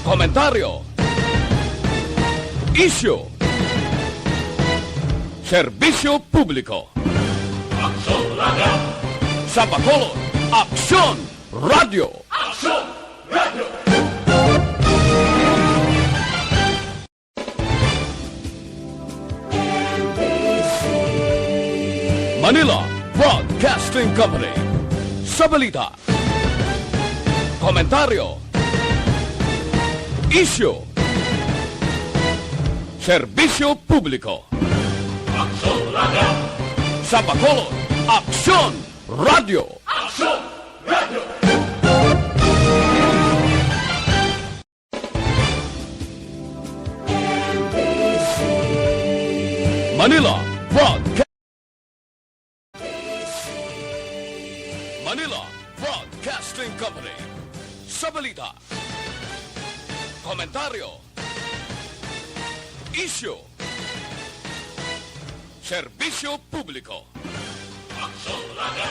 komentaryo, issue, serbisyo publiko. Aksyon Radio! Sa Bacolod, Aksyon Radio! Aksyon Radio! Manila Broadcasting Company. Sa balita, komentaryo, issue, serbisyo publiko. Aksyon Radio! Sa Bacolod, Aksyon Radio! Aksyon Radio! Manila Broadcasting Company. Sa balita, komentaryo, issue, serbisyo publiko. Aksyon Radio!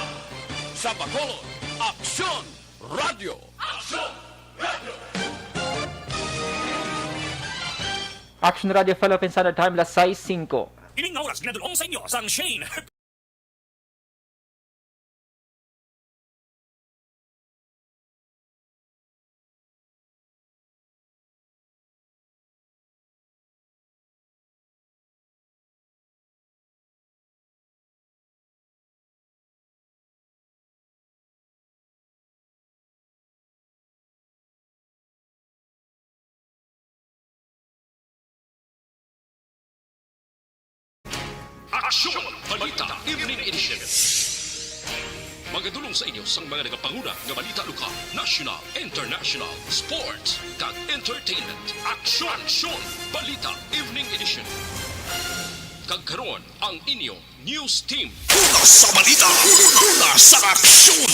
Sa Bacolod, Aksyon Radio! Aksyon Radio! Action Radio Philippine Standard Time, las 6:05. Ining na oras ginadulong sa inyo sang Shane. Aksyon! Balita Evening Edition. Magadulong sa inyo sang mga nagapanguna nga balita lokal, national, international, sports, kag entertainment. Aksyon! Balita Evening Edition. Kag karon ang inyo news team. Una sa balita, una sa aksyon.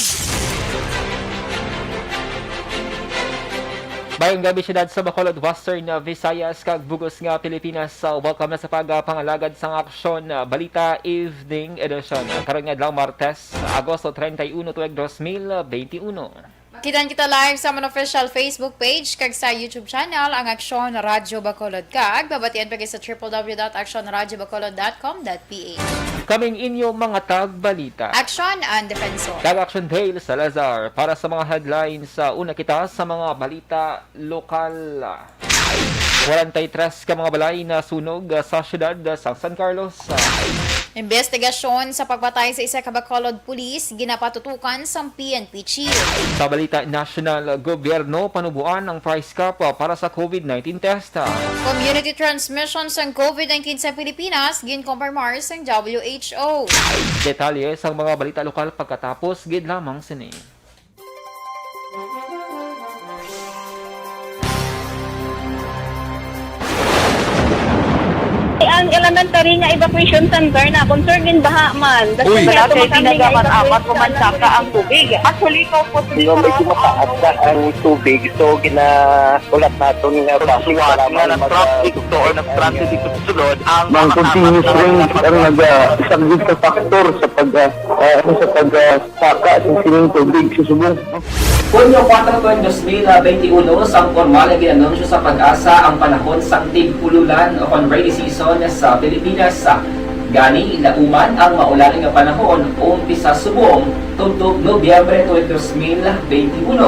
Bayong gabi siyudad sa Bacolod, Western Visayas, kag bugos nga Pilipinas. Welcome na sa pagpangalagad sang Aksyon Balita Evening Edition. Karon nga adlaw Martes, Agosto 31, tuig 2021. Kita live sa among official Facebook page kag sa YouTube channel ang Aksyon Radyo Bacolod kag babatian pa sa www.actionradyobacolod.com.ph. Kaming inyo mga tagbalita. Aksyon and Defensor. Kag Action Dale Salazar para sa mga headlines sa una kita sa mga balita lokal. 43 ka mga balay na sunog sa siyudad sa San Carlos. Investigasyon sa pagpatay sa isa ka Bacolod Police ginapatutukan sa PNP Chief. Sa balita national, gobyerno panubuan ang price cap para sa COVID-19 test. Community transmission sa COVID-19 sa Pilipinas ginkompirmar sa WHO. Detalye sa mga balita lokal pagkatapos gid lamang sini. Ang elementary nga evacuation center na concern din baha man. Uy, kasi tinagaman apat kumansaka ang tubig. Actually, ikaw po medyo mataas na ang tubig. So, ginaulat natin nga pasiwala nga ng traffic to or ng traffic dito sa sulod. Ang continuous rain ang nag-isang sa factor sa pagsaka sa sining tubig sa subong. Hunyo 4, 2021, sang formal na ginanunsyo sa Pag-asa ang panahon sang tig-ululan o rainy season sa Pilipinas. Gani, ilauman ang maulaling nga panahon umpisa subong tuntog Nobyembre 2021.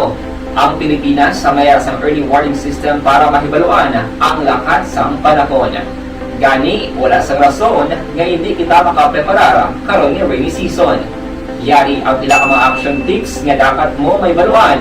Ang Pilipinas sa mayroon sang early warning system para mahibaluan ang lakas sang panahon. Gani, wala sang rason nga hindi kita makapreparar karon nga rainy season. Yari ang pila ka mga action tips nga dapat mo may baluan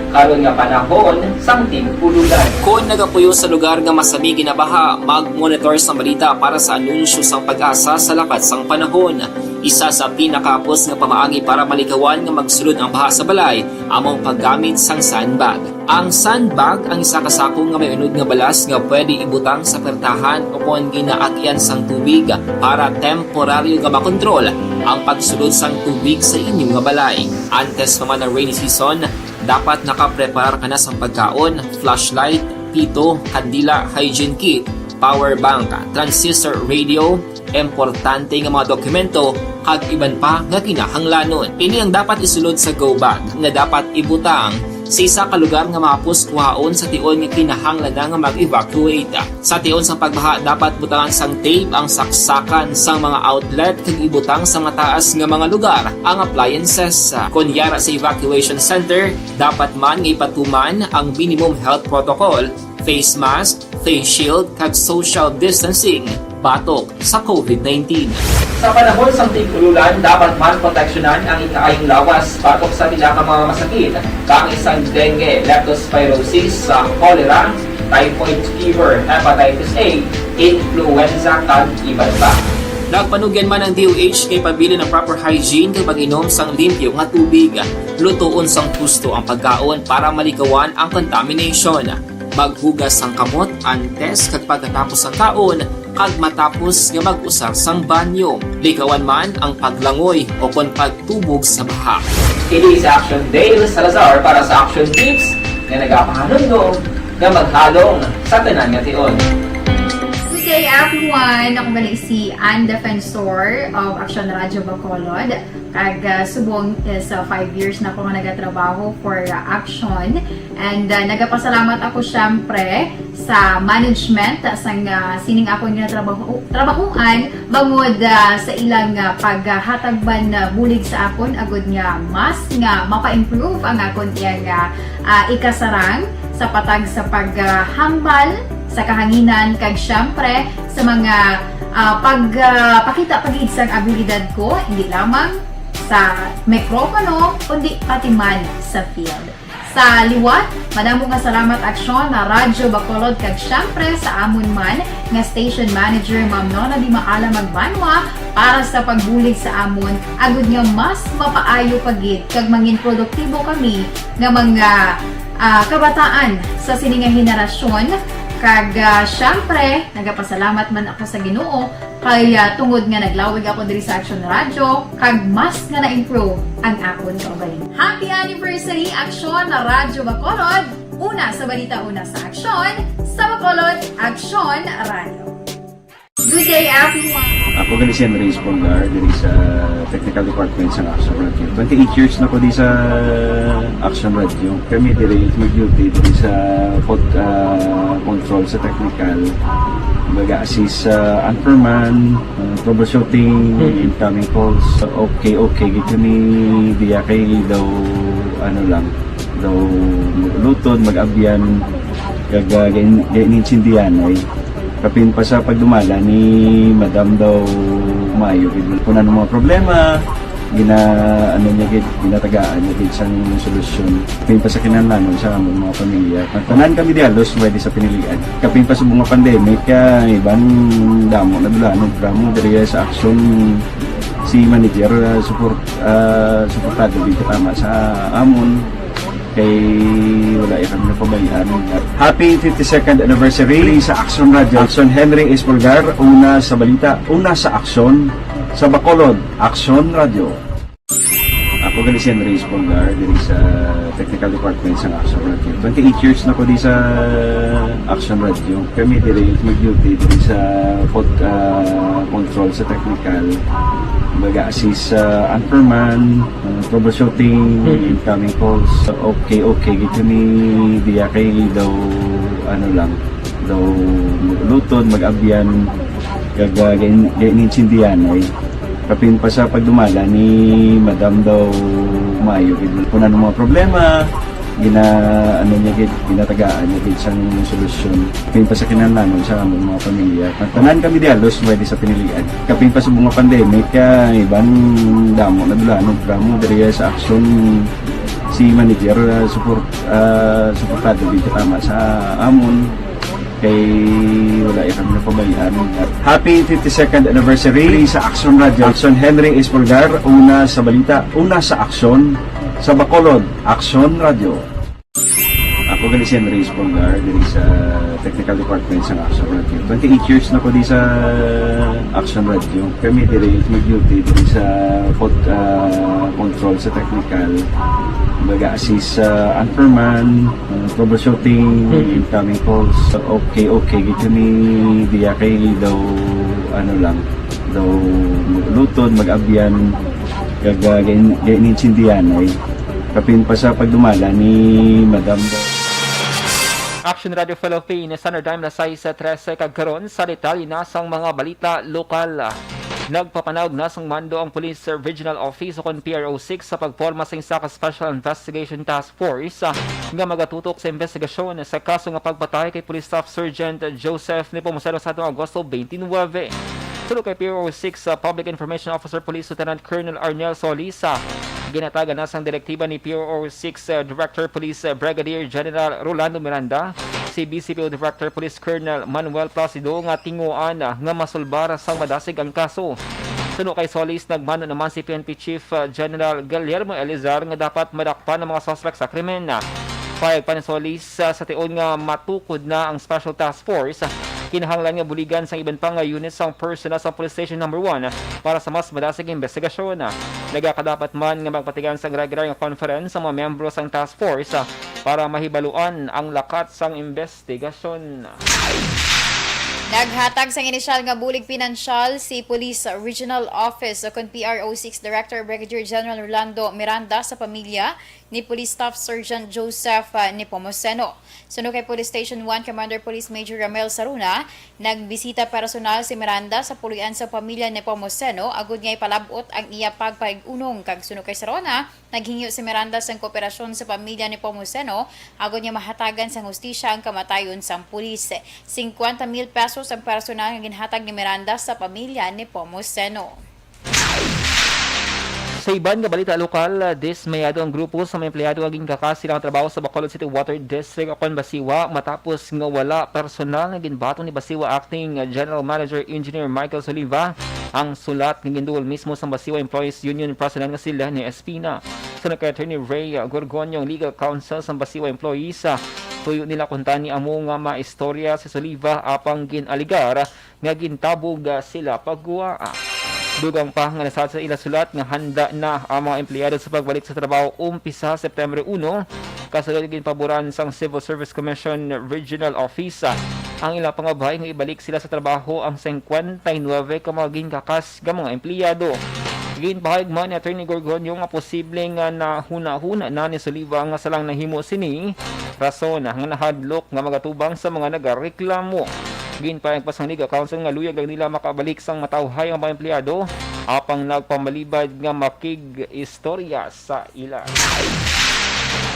karon nga panahon sang tig-ululan. Kung nagapuyo sa lugar nga masabi ginabaha, mag-monitor sa balita para sa anunsyo sang Pag-asa sa lakas sang panahon. Isa sa pinakapos nga pamaagi para malikawan nga magsulod ang baha sa balay, among paggamit sang sandbag. Ang sandbag ang isa kasakong nga may unod nga balas nga pwede ibutang sa pertahan upon ginaagyan sang tubig para temporaryo nga makontrol ang pagsulod sang tubig sa inyong nga balay. Antes naman ng rainy season, dapat nakapreparar ka na sa pagkaon, flashlight, pito, kandila, hygiene kit, power bank, transistor radio, importante nga mga dokumento, kag iban pa nga kinahanglanon. Ini ang dapat isulod sa go bag nga dapat ibutang sa isa ka lugar nga mapus kuhaon sa tion nga kinahanglan nga mag-evacuate. Sa tion sang pagbaha dapat butangan sang tape ang saksakan sang mga outlet kag ibutang sa mataas nga mga lugar ang appliances. Kunyara sa evacuation center, dapat man nga ipatuman ang minimum health protocol, face mask, face shield kag social distancing batok sa COVID-19. Sa panahon sa tig-ululan, dapat man proteksyonan ang ikaayong lawas batok sa pila ka mga masakit, kang isang dengue, leptospirosis, cholera, typhoid fever, hepatitis A, influenza kag iban pa. Nagpanugyan man ang DOH kay pabili ng proper hygiene kay pag-inom sang limpyo nga tubig. Lutuon sang gusto ang pagkaon para malikawan ang contamination. Maghugas sang kamot antes kag pagkatapos ang kaon kag matapos nga mag-usar sang banyo. Likawan man ang paglangoy o kon pagtubog sa baha. Kini sa Action Dale Salazar para sa Action Tips nga nagapahanundong nga maghalong sa tanan nga tion. Good day everyone! Ako gali si Ann Defensor of Action Radio Bacolod. Kag subong is 5 years na ako nga nagatrabaho for Action. And nagapasalamat ako syempre sa management sang sining ako nga trabahuan bangod sa ilang paghatagban bulig sa akon agud nga mas nga mapa-improve ang akon iyang ikasarang sa patag sa paghambal sa kahanginan kag syempre sa mga pagpakita pagid sang abilidad ko hindi lamang sa mikropono kundi pati man sa field. Sa liwat, madamo nga salamat Aksyon na Radyo Bacolod kag syempre sa amon man nga station manager Ma'am Nona Di Maala Magbanwa para sa pagbulig sa amon agud nga mas mapaayo pagid kag mangin produktibo kami nga mga kabataan sa sining nga henerasyon. Kag syempre, nagapasalamat man ako sa Ginoo kay tungod nga naglawig ako diri sa Action Radio kag mas nga na-improve ang akon kaugalingon. Happy anniversary Action na Radyo Bacolod! Una sa balita, una sa Action, sa Bacolod, Action Radio. Good day everyone! Ako gali si Henry Espongar diri sa Technical Department sa Action Radio. 28 years na ko di sa Action Radio. Kami diri mag-duty diri sa control sa technical. Mag-assist sa anchorman, troubleshooting, incoming calls. Okay. Gito ni diya kay daw daw lutod, mag-abyan, ganinsindihan ay kapin pa sa pagdumala ni Madam daw Mayo kung ano mga problema ginatagaan niya gid sang solusyon kapin pa sa kinahanglan sa among mga pamilya tanan kami dialos pwede sa pinilian kapin pa sa mga pandemic ibang damo na dulanon drama diri sa Action si manager suportado dito tama sa amon kay wala kami napabayaan. Happy 52nd anniversary sa Action Radio. Action Henry Espongar, una sa balita, una sa Action, sa Bacolod, Action Radio. Ako gali si Henry Espongar, diri sa Technical Department sa Action Radio. 28 years na ko di sa Action Radio. Kami diri mag-duty diri sa control sa technical. Mag-assist sa anchorman, troubleshooting, incoming calls. Okay. Gito ni diya kay daw daw lutod, mag-abyan, kag ganinsindihan ay kapin pa sa pagdumala ni Madam daw Mayo kung ano mga problema ginatagaan niya gid sang solusyon kapin pa sa kinahanglan sa among mga pamilya tanan kami dialos pwede sa pinilian kapin pa sa mga pandemic ibang damo na dulanon drama diri sa Action si manager suportado dito tama sa amon kay wala kami napabayaan. Happy 52nd anniversary sa Action Radio. Action Henry Espongar, una sa balita, una sa Action, sa Bacolod, Action Radio. Ako gali si Henry Espongar diri sa Technical Department sa Action Radio. 28 years na ko di sa Action Radio. Kami diri mag-duty diri sa control sa technical. Mag-assist sa anchorman, troubleshooting, incoming calls. Okay. Gito ni diya kay daw daw lutod, mag-abyan, ganinsindihan ay kapin pa sa pagdumala ni Madam. Action Radio Philippines, Standard Time na 6:13 kagkaron sa detalye na sang mga balita lokal. Nagpapanawag na sang mando ang Police Regional Office o PRO6 sa pagporma sa isa ka Special Investigation Task Force nga magatutok sa investigasyon sa kaso nga pagpatay kay Police Staff Sergeant Joseph Nepomuceno sa Agosto 29. Sulod kay PRO6 Public Information Officer Police Lieutenant Colonel Arnel Solisa, ginatagan na sang direktiba ni PRO6 Director Police Brigadier General Rolando Miranda, si BCPO Director Police Colonel Manuel Placido nga tinguan nga masulbara sang madasig ang kaso. Suno kay Solis, nagmano naman si PNP Chief General Guillermo Elizar nga dapat madakpan ang mga suspect sa krimen. Payag pa ni Solis sa tiyon nga matukod na ang Special Task Force, kinahanglan nga buligan sa iban pang units ang personnel sa Police Station No. 1 para sa mas madasig investigasyon. Nagakadapat man nga magpatigan sa regular nga conference sa mga membro sang task force para mahibaluan ang lakat sang investigasyon. Naghatag sa inisyal nga bulig pinansyal si Police Regional Office o PRO6 Director Brigadier General Rolando Miranda sa pamilya ni Police Staff Sergeant Joseph Nepomuceno. Suno kay Police Station 1 Commander Police Major Ramel Saruna, nagbisita personal si Miranda sa pulian sa pamilya Nepomuceno agud nga ipalabot ang iya pagpahigunong. Kag suno kay Saruna, naghingi si Miranda sang kooperasyon sa pamilya Nepomuceno agud nga mahatagan sa hustisya ang kamatayon sang pulis. 50,000 pesos ang personal nga ginhatag ni Miranda sa pamilya Nepomuceno. Sa iban nga balita lokal, dismayado ang grupo sa mga empleyado aging kakasilang trabaho sa Bacolod City Water District o Basiwa matapos nga wala personal nga ginbato ni Basiwa Acting General Manager Engineer Michael Soliva ang sulat ng ginduol mismo sa Basiwa Employees Union President nga sila ni Espina. Sa kay Attorney Ray Gorgonio, Legal Counsel sa Basiwa Employees, tuyo nila kuntan ni amo nga maistorya si Soliva apang ginaligar nga gintabog sila pagguwa. Dugang pa nga nasad sa ila sulat nga handa na ang mga empleyado sa pagbalik sa trabaho umpisa September 1, kasulod ginpaboran sang Civil Service Commission Regional Office ang ila pangabay nga ibalik sila sa trabaho ang 59 ka mga ginkakas nga mga empleyado. Ginpahayag man ni Attorney Gorgonio nga posibleng na huna-huna na ni Soliva nga salang nahimo sini rason nga nahadlok nga magatubang sa mga nagareklamo. Ginpahayag pa sang Legal Counsel nga luyag lang nila makabalik sang matawhay ang mga empleyado apang nagpamalibad nga makig-istorya sa ila.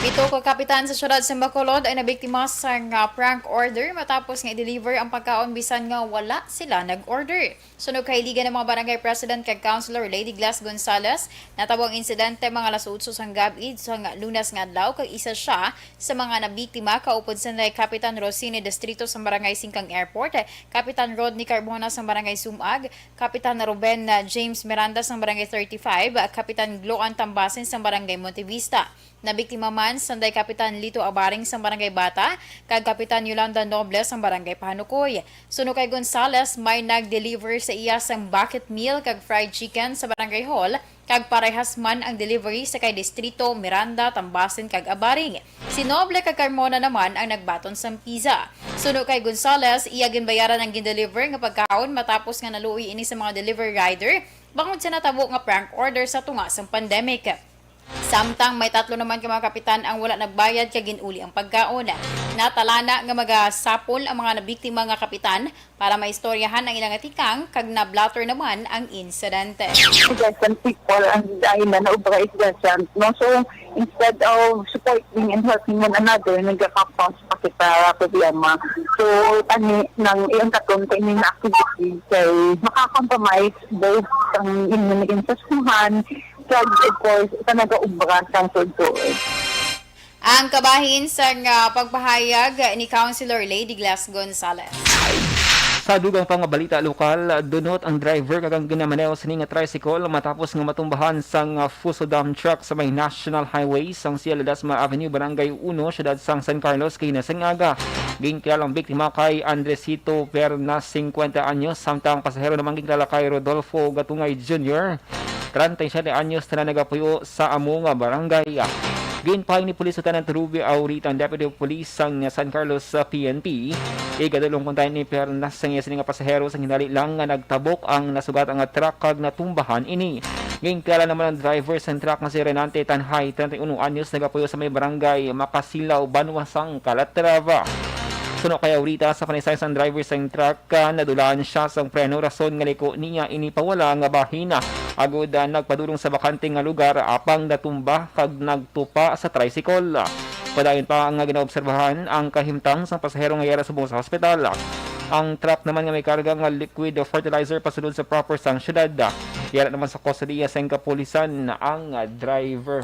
Pito ka kapitan sa syudad sa Bacolod ay nabiktima sa prank order matapos nga i-deliver ang pagkaon bisan nga wala sila nag-order. Sunog kay Liga ng mga Barangay President kag Councilor Lady Glass Gonzales, natabo ang insidente mga alas 8 sang gabi sa Lunas nga adlaw kag isa siya sa mga nabiktima kaupod sa Kapitan Rosine Distrito sa Barangay Singkang Airport, Kapitan Rodney Carbona sa Barangay Sumag, Kapitan Ruben James Miranda sa Barangay 35, Kapitan Gloan Tambasin sa Barangay Montevista. Nabiktima man sanday Kapitan Lito Abaring sa Barangay Bata, kag Kapitan Yolanda Nobles sa Barangay Pahanukoy. Suno kay Gonzales, may nag-deliver sa iya sang bucket meal kag fried chicken sa Barangay Hall, kag parehas man ang delivery sa kay Distrito, Miranda, Tambasin kag Abaring. Si Noble kag Carmona naman ang nagbaton sang pizza. Suno kay Gonzales, iya ginbayaran ang gin-deliver nga pagkaon matapos nga naluoy ini sa mga delivery rider bangod sa natabo nga prank order sa tunga sang pandemic. Samtang may 3 naman ka mga kapitan ang wala nagbayad kag ginuli ang pagkaon. Natalana nga magasapol ang mga nabiktima nga kapitan para maistoryahan ang ilang atikang kag na-blatter naman ang insidente. Some people ang dahil na naubra isgasyan. No? So, instead of supporting and helping one another, nagkakapos pa kita problema. So, tani ng iyong katong kainin na activity kay makakompromise both ang inyong sa suhan, so, of course, nag-ubra sang sudsoon. Ang kabahin sa pagpahayag ni Councilor Lady Glass Gonzales. Sa dugang pang balita lokal, dunot ang driver kagang ginamaneho sa nga tricycle matapos nga matumbahan sang Fuso Dump Truck sa may National Highway sang Cielo Ledesma Avenue, Barangay 1, siyudad sang San Carlos, kay Nasangaga. Ginkilalang biktima kay Andresito Pernas, 50 anyos, samtang pasahero naman ginkilala kay Rodolfo Gatungay Jr., 37 anyos na nagapuyo sa amo nga barangay. Ginpahing ni Police Lieutenant Ruby Aurita, ang Deputy of Police sang San Carlos sa PNP. Igadulong kuntahin ni Pernas sang nga pasahero sang hinali lang nga nagtabok ang nasugat ang truck kag natumbahan ini. Ngayon kala naman ang driver sa truck na si Renante Tanhay, 31 anyos, nagapuyo sa may barangay Makasilaw, Banwasang, Calatrava. Suno kaya urita sa panisay sa driver sa truck, nadulaan siya sa preno, rason nga liko niya inipawala nga bahina. Agod nagpadulong sa bakante nga lugar, apang natumba kag nagtupa sa tricycle. Padayon pa ang ginaobserbahan ang kahimtang sa pasahero nga yara subong sa hospital. Ang truck naman nga may karga nga liquid fertilizer pasulod sa proper sang syudad. Yara naman sa kustodiya sa kapulisan ang driver.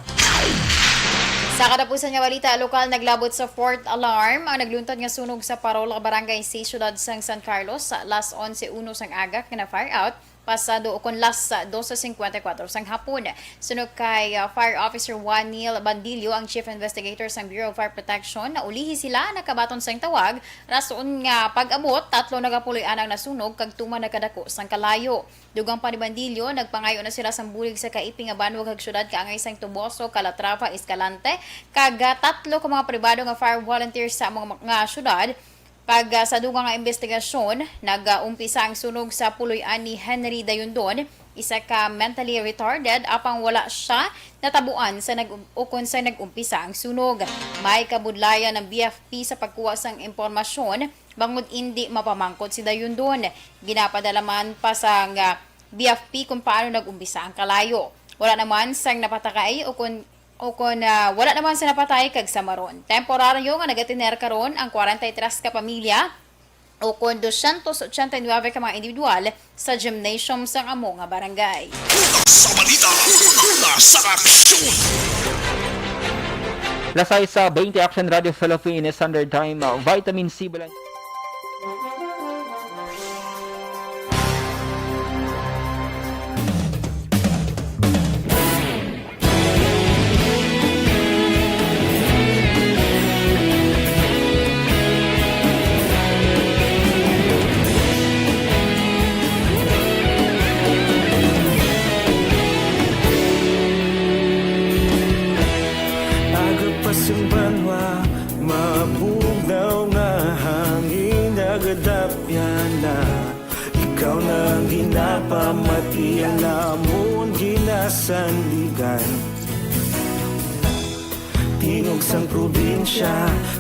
Sa katapusan nga balita, lokal naglabot sa fourth alarm ang nagluntad nga sunog sa Parola Barangay sa Ciudad San Carlos sa alas 11:01 sang aga nga na fire out pasado o kon las 12:54 sang hapon. Sunog kay Fire Officer Juanil Bandilio, ang Chief Investigator sa Bureau of Fire Protection, na ulihi sila nakabaton sang tawag rason nga pag-abot 3 nagapuloy-an ang nasunog kag tuma nakadako sang kalayo. Dugang pa ni Bandilio, nagpangayo na sila sang bulig sa kaiping nga banwag kag syudad kaangay sang Tuboso, Calatrava, Escalante kag 3 ka mga pribado nga fire volunteers sa mga syudad. Pag sa dugang nga investigasyon, nag-umpisa ang sunog sa puloy-an ni Henry Dayondon, isa ka mentally retarded, apang wala siya natabuan sa nag-umpisa ang sunog. May kabudlayan ng BFP sa pagkuha sang impormasyon, bangod hindi mapamangkot si Dayondon. Ginapadalaman pa sa BFP kung paano nag-umpisa ang kalayo. Wala naman sang napatakay o kung wala naman sa napatay kag samaron. Temporaryo nga nagatiner karon ang 43 ka pamilya o kung 289 ka mga individual sa gymnasium sa amo nga barangay. Sa balita, una sa aksyon! Lasay sa 20 Action Radio Philippines Standard Time, Vitamin C Balan. Banwa, mabugnaw nga hangin nagadapyan na ikaw na ginapamati ang namon ginasandigan. Tinog sang probinsya,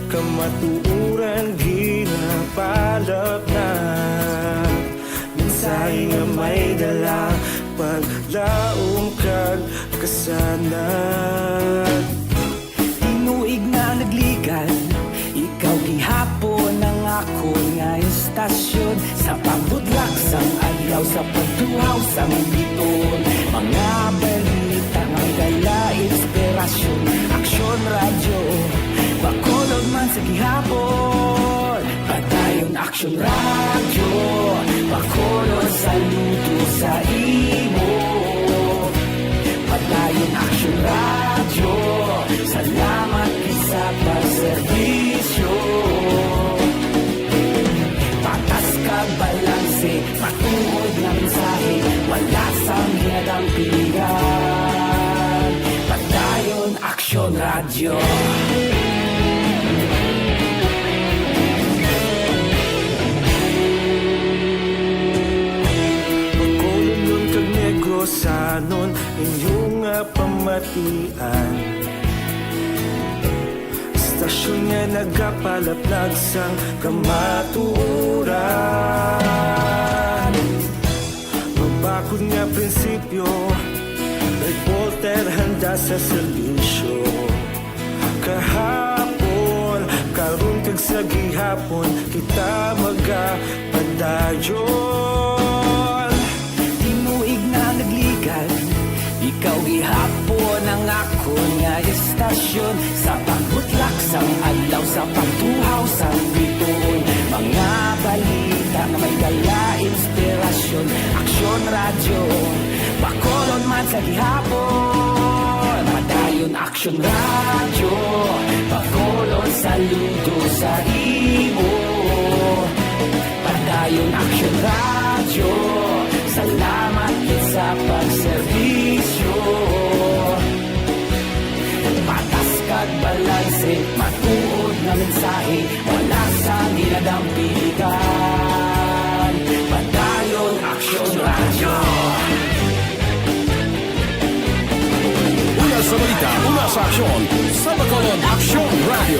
kamatuuran ginapalap na mensahe nga may dala paglaom kag kasanad. Inuig na nagligan, ikaw gihapon ang ako nga istasyon. Sa pambudlak sang adlaw, sa pagtuhaw sang biton, mga balita nga gala inspirasyon. Aksyon radyo, bakolog man sa gihapon. Padayon aksyon radyo, bakolog saludo sa imo. Padayon aksyon radyo, salamat sa pagserbisyo. Patas kag balanse, matuod na mensahe, wala sang hinadang pilihan. Padayon Aksyon Radyo. Pagkulunyon kag Negrosanon, inyong pamatian. Stasyon nga nagapalaplag sang kamaturan. Magbakod nga prinsipyo, reporter handa sa serbisyo. Kahapon, karon kag sa gihapon, kita magapadayon. Tinuig na nagligan, ikaw gihapon ang ako nga istasyon. Sa pagbutlak sang adlaw, sa pagtuhaw sang biton, mga balita na may dala inspirasyon. Aksyon Radyo, bakolon man sa gihapon. Padayon Aksyon Radyo, bakolon saludo sa imo. Padayon Aksyon Radyo, salamat sa pagserbisyo. Patas kag balanse, matuod na mensahe, wala sa ginadampilikan. Padayon Aksyon Radyo. sa aksyon sa Bacolod Action Radio.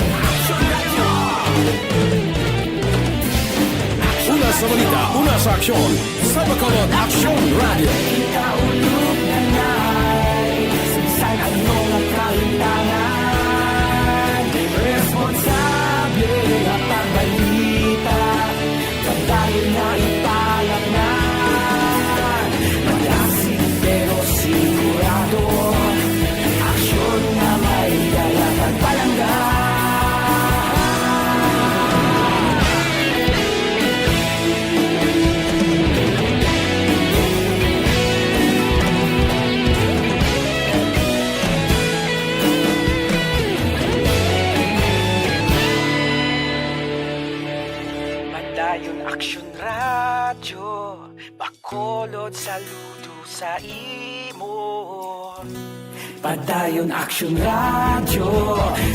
Una sa balita, una sa aksyon sa Bacolod Action Radio. Ikaulog na na'y sigsag ang mga kalintangan. Responsable at pagbalita, pagdahil na ipalak na. Malasig pero sigurado, aksyon na may dalang pagpalangga. Padayon Aksyon Radyo, Bacolod saludo sa imo. Padayon Action Radio,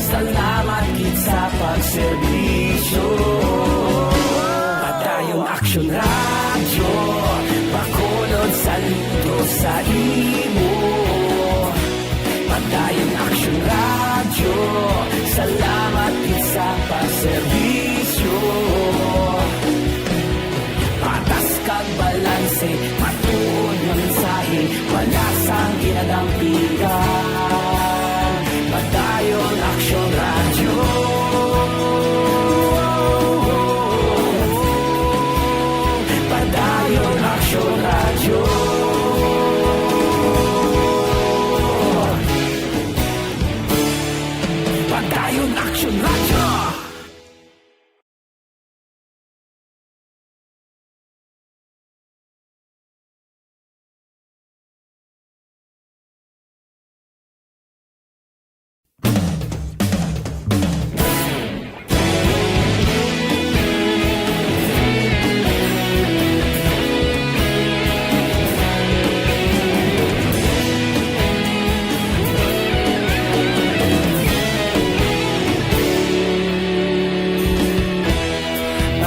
salamat gid sa pagserbisyo. Padayon Action Radio, Bacolod saludo sa imo. Padayon Action Radio, salamat gid sa pagserbisyo. Patas kag balanse, matuod nga mensahe, wala sang ginadampigan. Padayon Action Radio. Padayon Action Radio. Padayon Action Radio.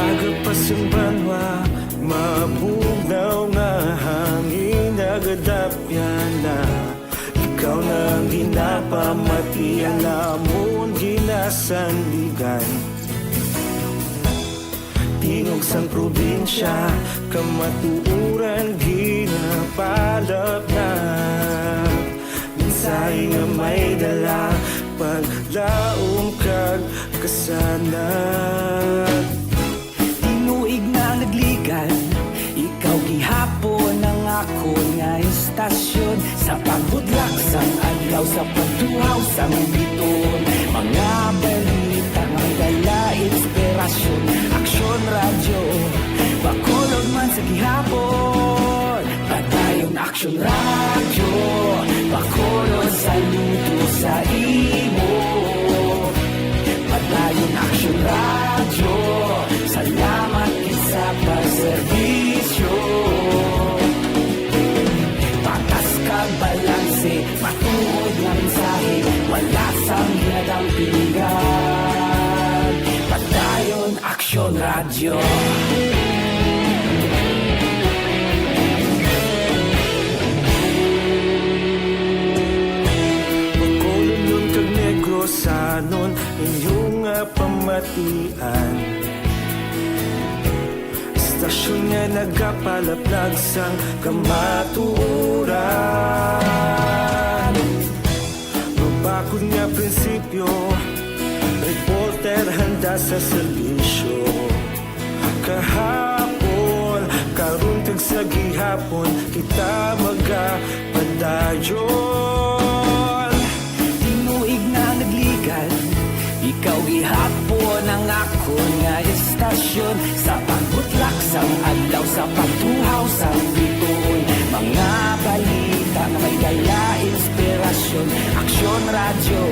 Agapasang banwa, mabugnaw nga hangin nagadapyan na. Ikaw na ang ginapamatian namon ginasandigan. Tingog sang probinsya, kamatuuran ginapalap na. Minsay nga may dala, paglaom kag kasanag. Tinuig na nagligan, ikaw gihapon ang ako nga istasyon. Sa pagbudlak sang adlaw, sa pagduhaw sang biton. Mga balita nga dala inspirasyon. Aksyon Radio, Bacolod man sa gihapon. Padayon Aksyon Radio, Bacolod saludo sa imo. Padayon Aksyon Radio, salamat sa pagserbisyo. Patas kag balanse, matuod nga mensahe, wala sang ginadampingan. Padayon Aksyon Radio. Bacolod nun kag Negros sanon inyong pamatian. Istasyon nga nagapalaplag sang kamaturan. Mabakod nga prinsipyo, reporter handa sa serbisyo. Kahapon, karuntag sa gihapon, kita magapadayon. Tinuig na nagligan, ikaw gihapon ang ako nga istasyon. Sa pagbutlak sang adlaw, sa pagtuhaw sang biton. Mga balita na may dala inspirasyon. Aksyon Radio,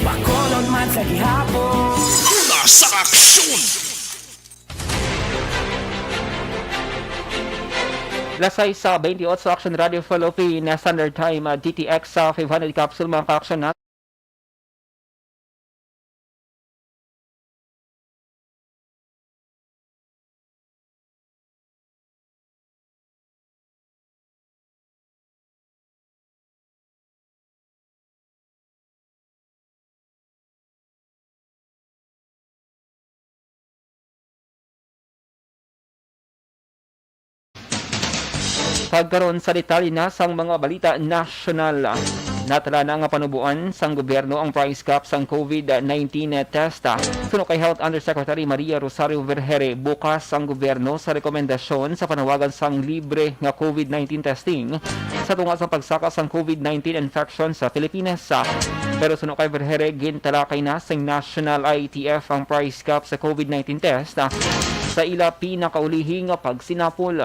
Bacolod man sa gihapon. Una sa aksyon! Lasay sa 28 sa Action Radio Philippines Standard Time, DTX sa 500 capsule mga ka-action natin. Pagkaroon sa detalye na sang mga balita nasyonal. Natala na nga panubuan sang gobyerno ang price cap sang COVID-19 test. Suno kay Health Undersecretary Maria Rosario Vergere, bukas ang gobyerno sa rekomendasyon sa panawagan sang libre nga COVID-19 testing sa tunga sa pagsaka sang COVID-19 infection sa Pilipinas. Pero suno kay Vergere, gintalakay na sang National IETF ang price cap sa COVID-19 test sa ila pinakaulihi nga pagsinapol.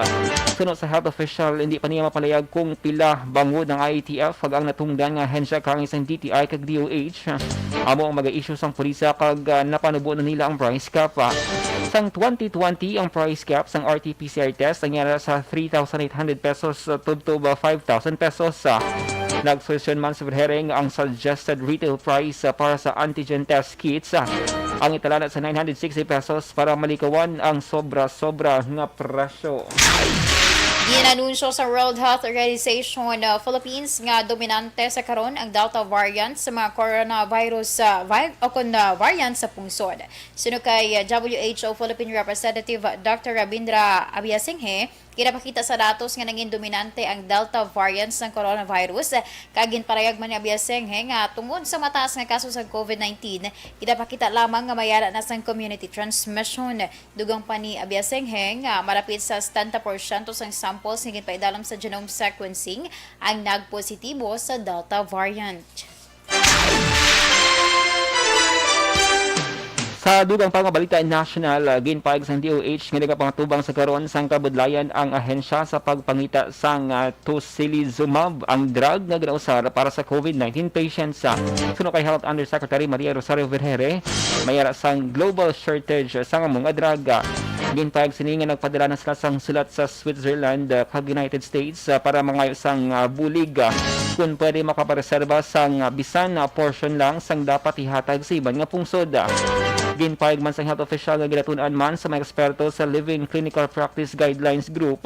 Sunod sa health official, hindi pa niya mapalayag kung pila bangod ng IETF pag ang natungdan nga hensya kang isang DTI kag DOH. Amo ang mag-issue sang pulisa kag napanubo na nila ang price cap. Sang 2020, ang price cap sang RT-PCR test ang yara sa 3,800 pesos to 5,000 pesos. Nagsolusyon man sa Vergere ang suggested retail price para sa antigen test kits ang italana sa 960 pesos para malikawan ang sobra-sobra nga presyo. Ginanunsyo sa World Health Organization Philippines nga dominante sa karon ang Delta variant sa mga coronavirus variant sa pungsod. Suno kay WHO Philippine Representative Dr. Rabindra Abiasinghe, kinapakita sa datos nga naging dominante ang Delta variant ng coronavirus. Kagin parayag man ni Abiasinghe nga tungod sa mataas nga kaso sa COVID-19, kinapakita lamang nga mayara na sang community transmission. Dugang pa ni Abiasinghe nga malapit sa 70% sang samples nga ginpaidalam sa genome sequencing ang nagpositibo sa Delta variant. Sa dugang pangabalita national, ginpaig sang DOH nga nagapangtubang sa karon sang kabudlayan ang ahensya sa pagpangita sang tocilizumab, ang drug nga ginausar para sa COVID-19 patients. Suno kay Health Undersecretary Maria Rosario Vergere, mayara sang global shortage sang mga drug. Ginpaig sini nga nagpadala na sila sang sulat sa Switzerland kag United States para mangayo sang bulig kung pwede makapareserba sang bisan na portion lang sang dapat ihatag sa iban nga pungsod. Ginpaig man sa health official nga ginatunan man sa mga eksperto sa Living Clinical Practice Guidelines Group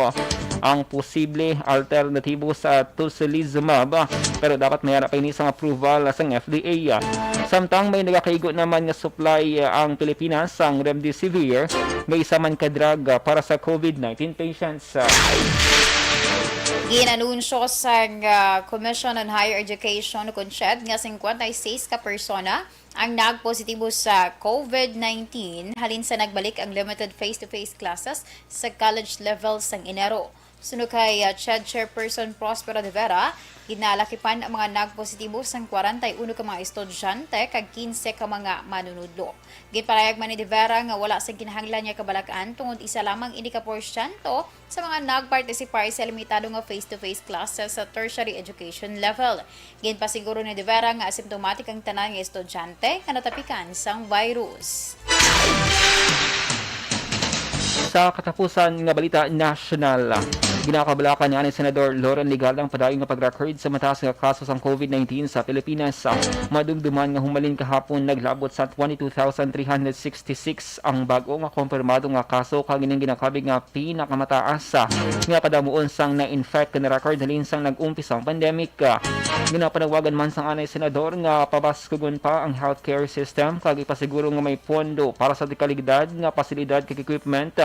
ang posible alternatibo sa tocilizumab, pero dapat mayara pa ini sang approval sang FDA. Samtang may nagakaigo naman nga supply ang Pilipinas sang remdesivir, may isa man ka drug para sa COVID-19 patients. Ginanunsyo sa Commission on Higher Education o CONCHED nga 56 ka persona ang nagpositibo sa COVID-19 halin sa nagbalik ang limited face-to-face classes sa college level sang Enero. Suno kay CHED Chairperson Prospero de Vera, ginalakipan ang mga nagpositibo sang 41 ka mga estudyante kag 15 ka mga manunudlo. Ginparayag man ni de Vera nga wala sa kinahanglan niya kabalakan tungod isa lamang ini ka porsyento sa mga nagpartisipar sa limitado nga face-to-face classes sa tertiary education level. Ginpasiguro ni de Vera nga asymptomatic ang tanan nga estudyante nga natapikan sang virus. Sa katapusan nga balita national, ginakabalakan ni Senador Loren Legal ang padayon nga pag-record sa mataas nga kaso sa COVID-19 sa Pilipinas. Madumduman nga humalin kahapon naglabot sa 22,366 ang bago nga kumpirmado nga kaso kag ining ginakabig nga pinakamataas nga padamuon sang na-infect na record halin sang nag-umpisa ang pandemic. Ginapanawagan man sang anay senador nga pabaskugon pa ang healthcare system kag ipasiguro nga may pondo para sa dekalidad nga pasilidad kag equipment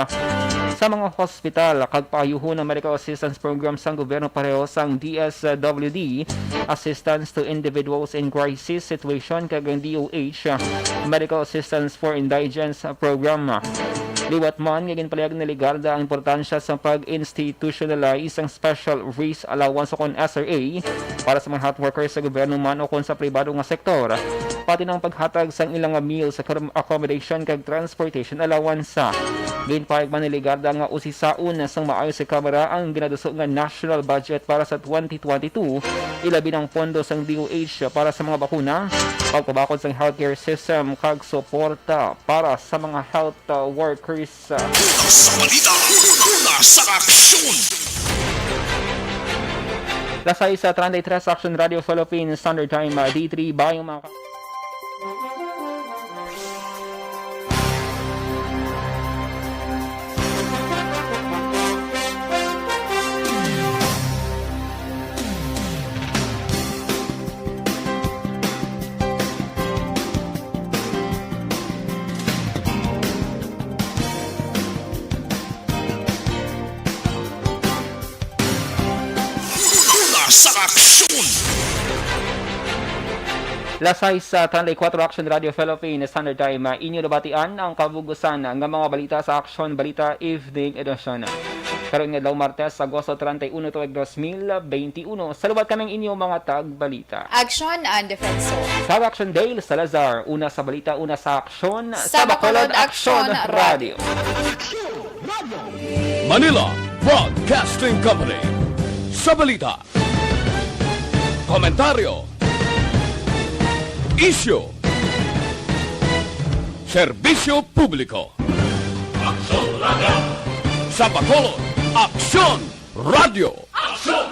sa mga hospital kag paayuhon ng medical assistance program sang gobyerno pareho sang DSWD, Assistance to Individuals in Crisis Situation kag ang DOH, Medical Assistance for Indigents program. Liwat man nga ginpalayag ni Legarda ang importansya sa pag-institutionalize ang special risk allowance o kon SRA para sa mga health workers sa gobyerno man o kon sa pribado nga sektor, pati ng paghatag sang ilang meals, accommodation kag transportation allowance. Ginpalayag man ni Legarda nga usisaon sang maayo sa Kamara ang ginaduso nga national budget para sa 2022, ilabi ng pondo sang DOH para sa mga bakuna, pagpabakod sang healthcare system kag suporta para sa mga health workers. Sa balita, una sa aksyon. Lasay sa 33 Action Radio Philippines Standard Time, D3 ba yung mga sa aksyon! Lasay sa 34 Action Radio Philippines Standard Time, inyo nabatian ang kabugusan ng mga balita sa Action Balita Evening Edition. Karon nga daw Martes, Agosto 31, 2021. Salubat ka ng inyong mga tagbalita. Action and Defenso. Sa Action Dale Salazar, una sa balita, una sa aksyon. Sa Bacolod Action Radio. Manila Broadcasting Company. Sa balita. Komentaryo. Issue. Serbisyo publiko. Action Radio. Sa Bacolod Action Radio. Action